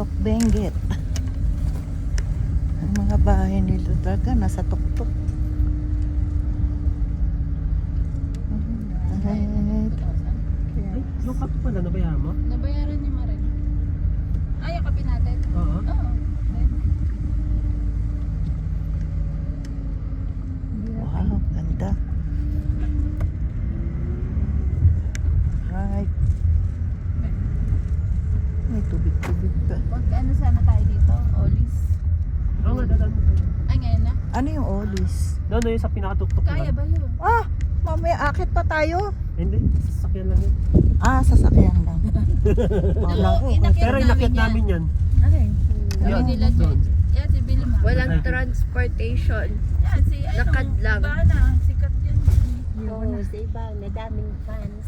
tuktok Benguet. Ang mga bahay nila talaga nasa tuktok. Alright. Ay, yung cup pala, nabayaran mo? Nabayaran niya ma rin. Ay, yakapin natin. Oo. Oo. Wow, ganda. Right. May tubig-tubig pa. Wag ano sana tayo dito, Olis. Oo nga, dadan mo tayo. Ay, ngayon na. Ano yung Olis? Doon na yun sa pinakatuktok Kaya lang. ba yun? Ah, mamaya akit pa tayo. Hindi, sasakyan lang yun. Ah, sasakyan lang. Wala ko. Pero inakit namin yan. Okay. Sabi Yan, nila doon. Yan, si Vilma. Walang transportation. Yan, si ano. Lakad lang. Iba na, sikat yan. Oo, sa iba, madaming fans.